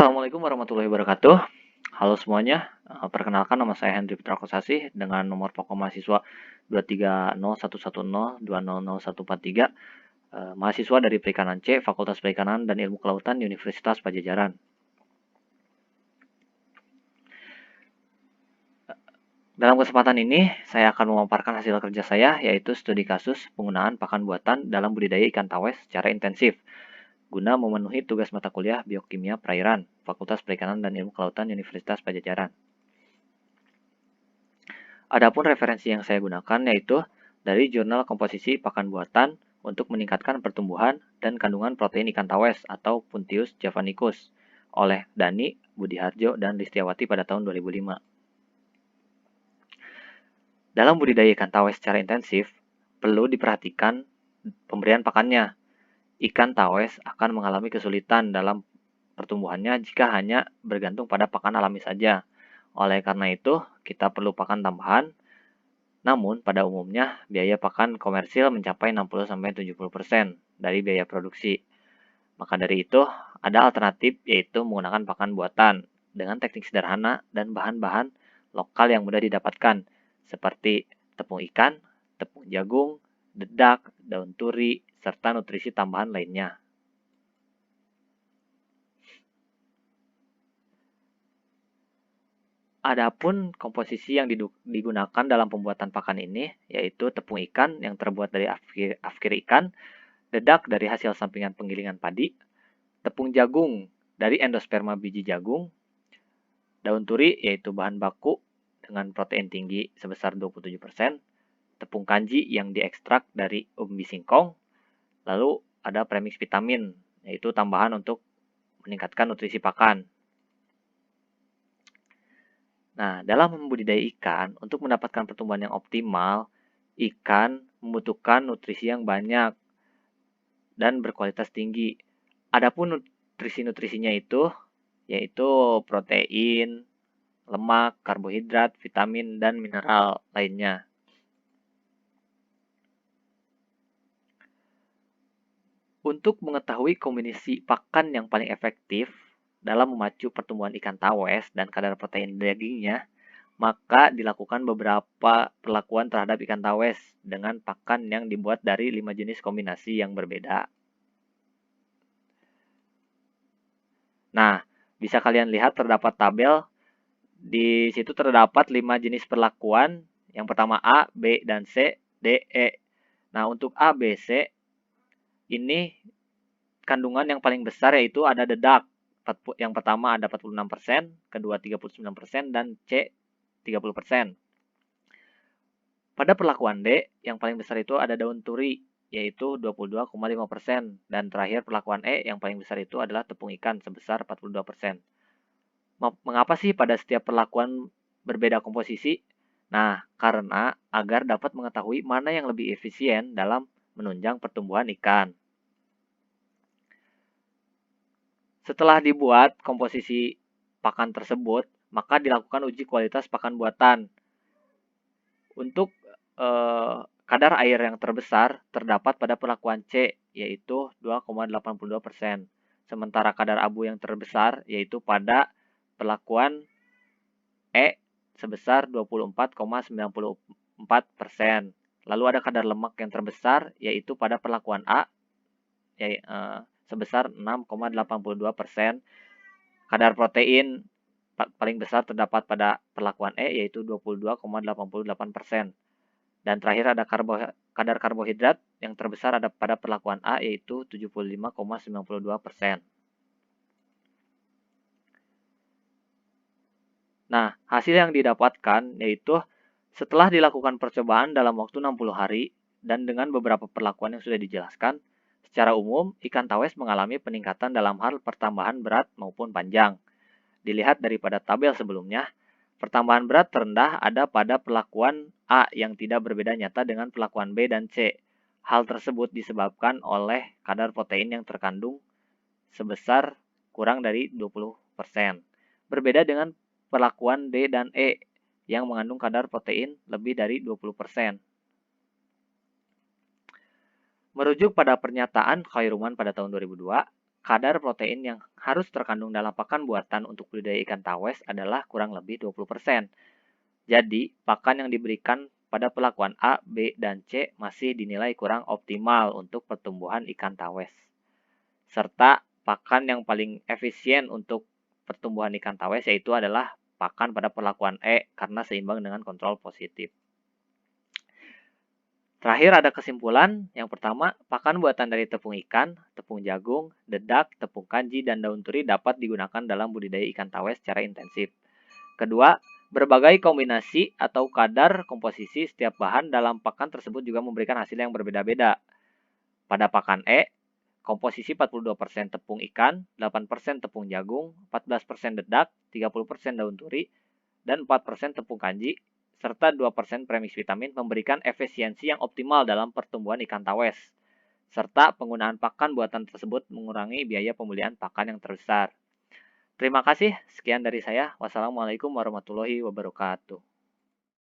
Assalamualaikum warahmatullahi wabarakatuh. Halo semuanya, perkenalkan nama saya Hendri Putra Kosasih dengan nomor pokok mahasiswa 2301102000143, mahasiswa dari Perikanan C, Fakultas Perikanan dan Ilmu Kelautan Universitas Padjadjaran. Dalam kesempatan ini, saya akan memaparkan hasil kerja saya, yaitu studi kasus penggunaan pakan buatan dalam budidaya ikan tawes secara intensif, guna memenuhi tugas mata kuliah Biokimia Perairan, Fakultas Perikanan dan Ilmu Kelautan Universitas Padjadjaran. Adapun referensi yang saya gunakan yaitu dari Jurnal Komposisi Pakan Buatan untuk meningkatkan pertumbuhan dan kandungan protein ikan tawes atau Puntius javanicus oleh Dani, Budiharjo, dan Listiawati pada tahun 2005. Dalam budidaya ikan tawes secara intensif, perlu diperhatikan pemberian pakannya. Ikan tawes akan mengalami kesulitan dalam pertumbuhannya jika hanya bergantung pada pakan alami saja. Oleh karena itu, kita perlu pakan tambahan. Namun, pada umumnya, biaya pakan komersil mencapai 60-70% dari biaya produksi. Maka dari itu, ada alternatif yaitu menggunakan pakan buatan dengan teknik sederhana dan bahan-bahan lokal yang mudah didapatkan, seperti tepung ikan, tepung jagung, dedak, daun turi, serta nutrisi tambahan lainnya. Adapun komposisi yang digunakan dalam pembuatan pakan ini, yaitu tepung ikan yang terbuat dari afkir ikan, dedak dari hasil sampingan penggilingan padi, tepung jagung dari endosperma biji jagung, daun turi yaitu bahan baku dengan protein tinggi sebesar 27%, tepung kanji yang diekstrak dari umbi singkong, lalu ada premix vitamin, yaitu tambahan untuk meningkatkan nutrisi pakan. Nah, dalam membudidaya ikan, untuk mendapatkan pertumbuhan yang optimal, ikan membutuhkan nutrisi yang banyak dan berkualitas tinggi. Adapun nutrisi-nutrisinya itu, yaitu protein, lemak, karbohidrat, vitamin, dan mineral lainnya. Untuk mengetahui kombinasi pakan yang paling efektif dalam memacu pertumbuhan ikan tawes dan kadar protein dagingnya, maka dilakukan beberapa perlakuan terhadap ikan tawes dengan pakan yang dibuat dari 5 jenis kombinasi yang berbeda. Nah, bisa kalian lihat terdapat tabel. Di situ terdapat 5 jenis perlakuan. Yang pertama A, B, dan C, D, E. Nah, untuk A, B, C, ini kandungan yang paling besar yaitu ada dedak. Yang pertama ada 46%, kedua 39%, dan C 30%. Pada perlakuan D, yang paling besar itu ada daun turi, yaitu 22,5%. Dan terakhir perlakuan E, yang paling besar itu adalah tepung ikan sebesar 42%. Mengapa sih pada setiap perlakuan berbeda komposisi? Nah, karena agar dapat mengetahui mana yang lebih efisien dalam menunjang pertumbuhan ikan. Setelah dibuat komposisi pakan tersebut, maka dilakukan uji kualitas pakan buatan. Untuk kadar air yang terbesar terdapat pada perlakuan C, yaitu 2,82%. Sementara kadar abu yang terbesar yaitu pada perlakuan E sebesar 24,94%. Lalu ada kadar lemak yang terbesar yaitu pada perlakuan A sebesar 6,82%. Kadar protein paling besar terdapat pada perlakuan E yaitu 22,88%. Dan terakhir ada kadar karbohidrat yang terbesar ada pada perlakuan A yaitu 75,92%. Nah, hasil yang didapatkan yaitu setelah dilakukan percobaan dalam waktu 60 hari dan dengan beberapa perlakuan yang sudah dijelaskan, secara umum ikan tawes mengalami peningkatan dalam hal pertambahan berat maupun panjang. Dilihat daripada tabel sebelumnya, pertambahan berat terendah ada pada perlakuan A yang tidak berbeda nyata dengan perlakuan B dan C. Hal tersebut disebabkan oleh kadar protein yang terkandung sebesar kurang dari 20%. Berbeda dengan perlakuan D dan E yang mengandung kadar protein lebih dari 20%. Merujuk pada pernyataan Khairuman pada tahun 2002, kadar protein yang harus terkandung dalam pakan buatan untuk budidaya ikan tawes adalah kurang lebih 20%. Jadi, pakan yang diberikan pada perlakuan A, B, dan C masih dinilai kurang optimal untuk pertumbuhan ikan tawes. Serta pakan yang paling efisien untuk pertumbuhan ikan tawes yaitu adalah pakan pada perlakuan E karena seimbang dengan kontrol positif. Terakhir ada kesimpulan. Yang pertama, pakan buatan dari tepung ikan, tepung jagung, dedak, tepung kanji, dan daun turi dapat digunakan dalam budidaya ikan tawes secara intensif. Kedua, berbagai kombinasi atau kadar komposisi setiap bahan dalam pakan tersebut juga memberikan hasil yang berbeda-beda. Pada pakan E, komposisi 42% tepung ikan, 8% tepung jagung, 14% dedak, 30% daun turi, dan 4% tepung kanji, serta 2% premix vitamin memberikan efisiensi yang optimal dalam pertumbuhan ikan tawes. Serta penggunaan pakan buatan tersebut mengurangi biaya pemulihan pakan yang terbesar. Terima kasih, sekian dari saya. Wassalamualaikum warahmatullahi wabarakatuh.